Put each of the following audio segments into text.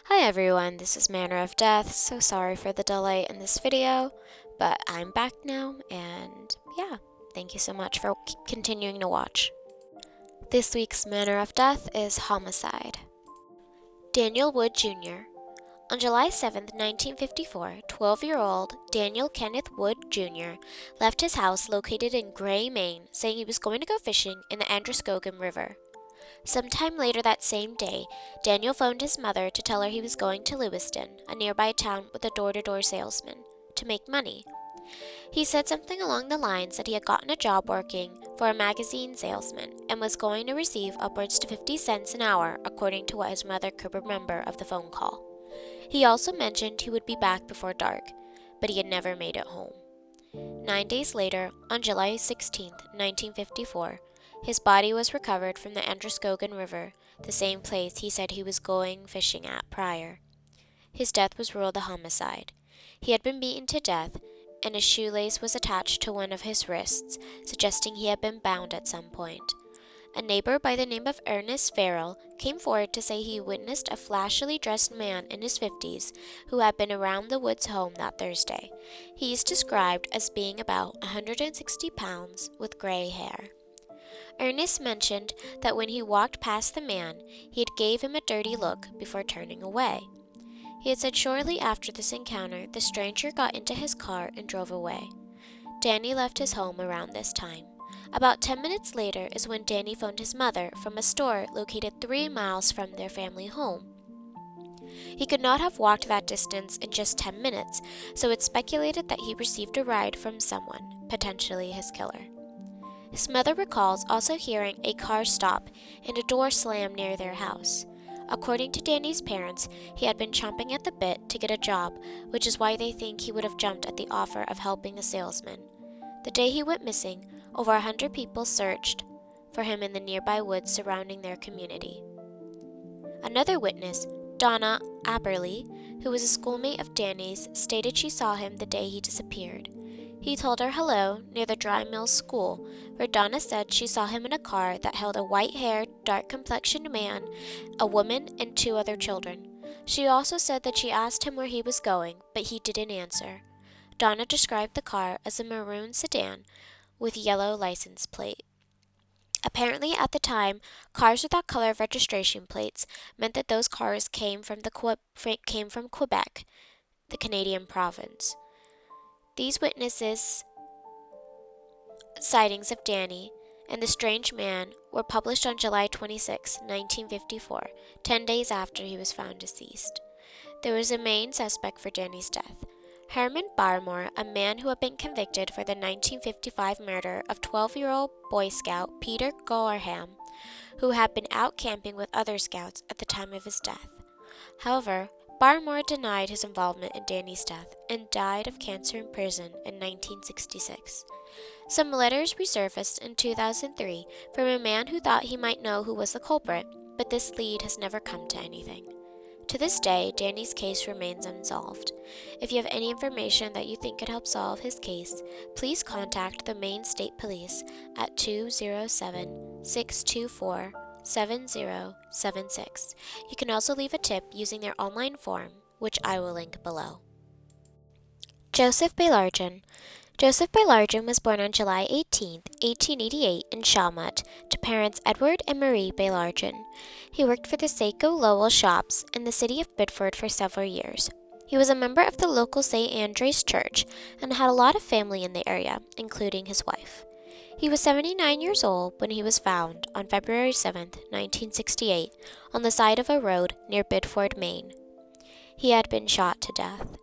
Hi everyone, this is Manner of Death. So sorry for the delay in this video, but I'm back now, and yeah, thank you so much for continuing to watch. This week's Manner of Death is Homicide. Daniel Wood Jr. On July 7, 1954, 12-year-old Daniel Kenneth Wood Jr. left his house located in Gray, Maine, saying he was going to go fishing in the Androscoggin River. Sometime later that same day, Daniel phoned his mother to tell her he was going to Lewiston, a nearby town with a door-to-door salesman, to make money. He said something along the lines that he had gotten a job working for a magazine salesman and was going to receive upwards to 50 cents an hour, according to what his mother could remember of the phone call. He also mentioned he would be back before dark, but he had never made it home. 9 days later, on July 16, 1954, his body was recovered from the Androscoggin River, the same place he said he was going fishing at prior. His death was ruled a homicide. He had been beaten to death, and a shoelace was attached to one of his wrists, suggesting he had been bound at some point. A neighbor by the name of Ernest Farrell came forward to say he witnessed a flashily dressed man in his 50s who had been around the Woods home that Thursday. He is described as being about 160 pounds with gray hair. Ernest mentioned that when he walked past the man, he had gave him a dirty look before turning away. He had said shortly after this encounter, the stranger got into his car and drove away. Danny left his home around this time. About 10 minutes later is when Danny phoned his mother from a store located 3 miles from their family home. He could not have walked that distance in just 10 minutes, so it's speculated that he received a ride from someone, potentially his killer. His mother recalls also hearing a car stop and a door slam near their house. According to Danny's parents, he had been chomping at the bit to get a job, which is why they think he would have jumped at the offer of helping a salesman. The day he went missing, over 100 people searched for him in the nearby woods surrounding their community. Another witness, Donna Aberly, who was a schoolmate of Danny's, stated she saw him the day he disappeared. He told her hello near the Dry Mills School, where Donna said she saw him in a car that held a white-haired, dark-complexioned man, a woman, and 2 other children. She also said that she asked him where he was going, but he didn't answer. Donna described the car as a maroon sedan with yellow license plate. Apparently, at the time, cars without color registration plates meant that those cars came from Quebec, the Canadian province. These witnesses' sightings of Danny and the strange man were published on July 26, 1954, 10 days after he was found deceased. There was a main suspect for Danny's death. Herman Barmore, a man who had been convicted for the 1955 murder of 12-year-old Boy Scout Peter Gorham, who had been out camping with other scouts at the time of his death. However, Barmore denied his involvement in Danny's death and died of cancer in prison in 1966. Some letters resurfaced in 2003 from a man who thought he might know who was the culprit, but this lead has never come to anything. To this day, Danny's case remains unsolved. If you have any information that you think could help solve his case, please contact the Maine State Police at 207-624-7076. You can also leave a tip using their online form, which I will link below. Jospeh Baillargeon. Jospeh Baillargeon was born on July 18, 1888 in Chalmette to parents Edward and Marie Baillargeon. He worked for the Seiko Lowell shops in the city of Biddeford for several years. He was a member of the local St. Andrew's Church and had a lot of family in the area, including his wife. He was 79 years old when he was found on February 7, 1968, on the side of a road near Biddeford, Maine. He had been shot to death.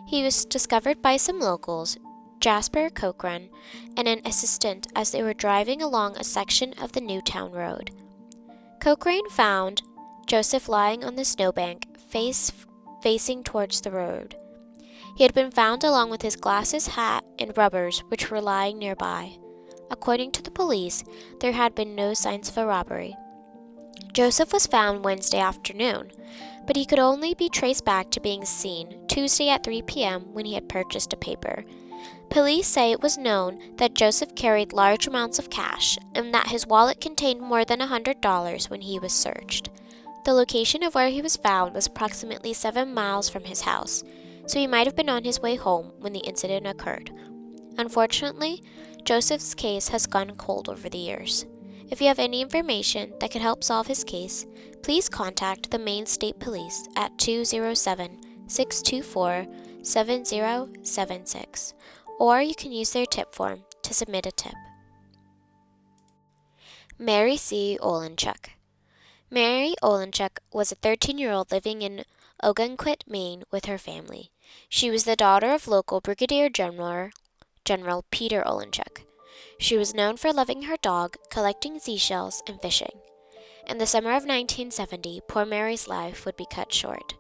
He was discovered by some locals, Jasper Cochran, and an assistant as they were driving along a section of the Newtown Road. Cochran found Joseph lying on the snowbank, facing towards the road. He had been found along with his glasses, hat, and rubbers, which were lying nearby. According to the police, there had been no signs of a robbery. Joseph was found Wednesday afternoon, but he could only be traced back to being seen Tuesday at 3 p.m. when he had purchased a paper. Police say it was known that Joseph carried large amounts of cash and that his wallet contained more than $100 when he was searched. The location of where he was found was approximately 7 miles from his house, so he might have been on his way home when the incident occurred. Unfortunately, Joseph's case has gone cold over the years. If you have any information that could help solve his case, please contact the Maine State Police at 207-624-7076, or you can use their tip form to submit a tip. Mary C Olenchuk. Mary Olenchuk was a 13-year-old living in Ogunquit, Maine with her family. She was the daughter of local Brigadier General Peter Olenchuk. She was known for loving her dog, collecting seashells, and fishing. In the summer of 1970, poor Mary's life would be cut short.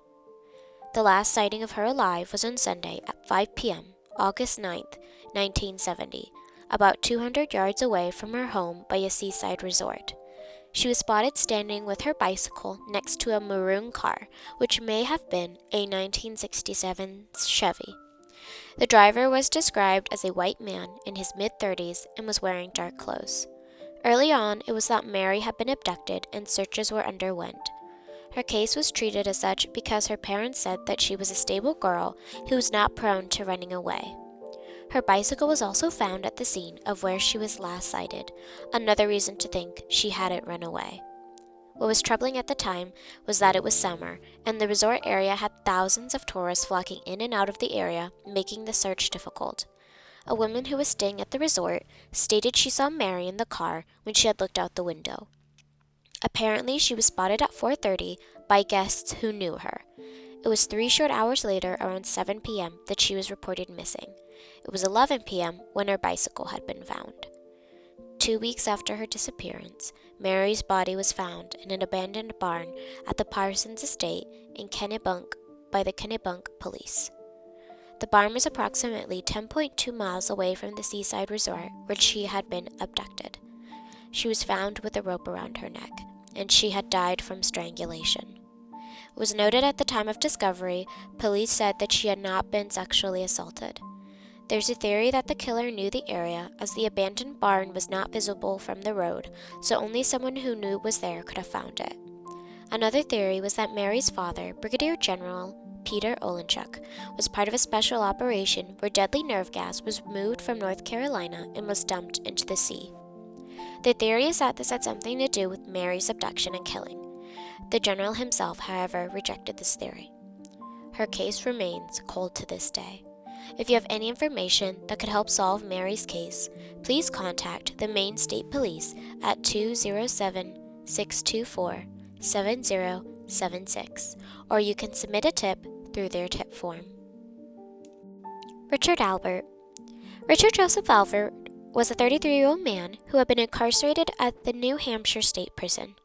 The last sighting of her alive was on Sunday at 5 p.m., August 9th, 1970, about 200 yards away from her home by a seaside resort. She was spotted standing with her bicycle next to a maroon car, which may have been a 1967 Chevy. The driver was described as a white man in his mid-30s and was wearing dark clothes. Early on, it was thought Mary had been abducted and searches were underwent. Her case was treated as such because her parents said that she was a stable girl who was not prone to running away. Her bicycle was also found at the scene of where she was last sighted, another reason to think she hadn't run away. What was troubling at the time was that it was summer, and the resort area had thousands of tourists flocking in and out of the area, making the search difficult. A woman who was staying at the resort stated she saw Mary in the car when she had looked out the window. Apparently, she was spotted at 4:30 by guests who knew her. It was 3 short hours later, around 7 p.m., that she was reported missing. It was 11 p.m. when her bicycle had been found. 2 weeks after her disappearance, Mary's body was found in an abandoned barn at the Parsons estate in Kennebunk by the Kennebunk police. The barn was approximately 10.2 miles away from the seaside resort where she had been abducted. She was found with a rope around her neck, and she had died from strangulation. It was noted at the time of discovery, police said that she had not been sexually assaulted. There's a theory that the killer knew the area, as the abandoned barn was not visible from the road, so only someone who knew it was there could have found it. Another theory was that Mary's father, Brigadier General Peter Olenchuk, was part of a special operation where deadly nerve gas was moved from North Carolina and was dumped into the sea. The theory is that this had something to do with Mary's abduction and killing. The general himself, however, rejected this theory. Her case remains cold to this day. If you have any information that could help solve Mary's case, please contact the Maine State Police at 207-624-7076, or you can submit a tip through their tip form. Richard Albert. Richard Joseph Albert was a 33-year-old man who had been incarcerated at the New Hampshire State Prison.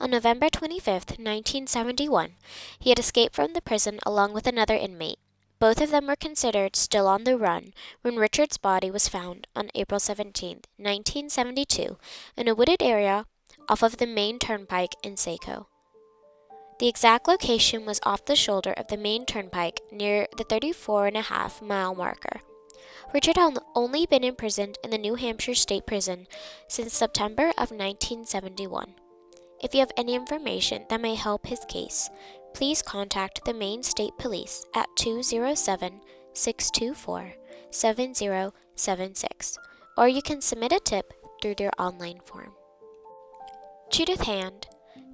On November 25, 1971, he had escaped from the prison along with another inmate. Both of them were considered still on the run when Richard's body was found on April 17, 1972, in a wooded area off of the Maine Turnpike in Saco. The exact location was off the shoulder of the Maine Turnpike near the 34.5-mile marker. Richard had only been imprisoned in the New Hampshire State Prison since September of 1971. If you have any information that may help his case, please contact the Maine State Police at 207-624-7076, or you can submit a tip through their online form. Judith Hand.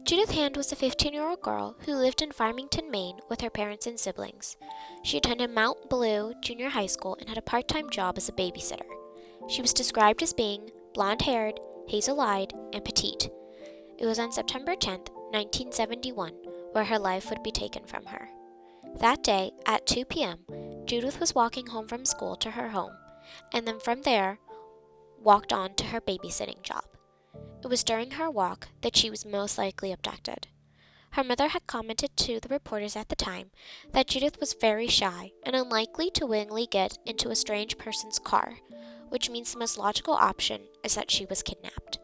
Judith Hand was a 15-year-old girl who lived in Farmington, Maine with her parents and siblings. She attended Mount Blue Junior High School and had a part-time job as a babysitter. She was described as being blonde-haired, hazel-eyed, and petite. It was on September 10, 1971, where her life would be taken from her. That day, at 2 p.m., Judith was walking home from school to her home, and then from there, walked on to her babysitting job. It was during her walk that she was most likely abducted. Her mother had commented to the reporters at the time that Judith was very shy and unlikely to willingly get into a strange person's car, which means the most logical option is that she was kidnapped.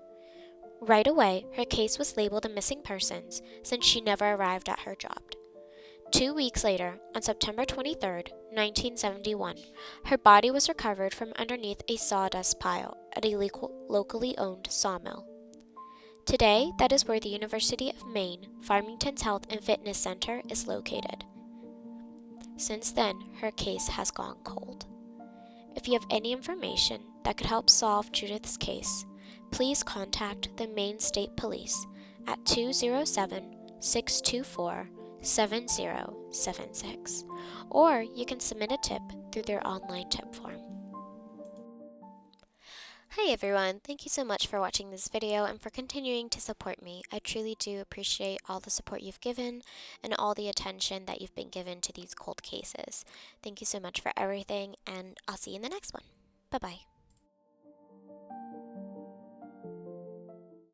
Right away, her case was labeled a missing persons since she never arrived at her job. 2 weeks later, on September 23, 1971, her body was recovered from underneath a sawdust pile at a locally owned sawmill. Today, that is where the University of Maine, Farmington's Health and Fitness Center is located. Since then, her case has gone cold. If you have any information that could help solve Judith's case, please contact the Maine State Police at 207-624-7076, or you can submit a tip through their online tip form. Hi everyone, thank you so much for watching this video and for continuing to support me. I truly do appreciate all the support you've given and all the attention that you've been given to these cold cases. Thank you so much for everything, and I'll see you in the next one. Bye-bye.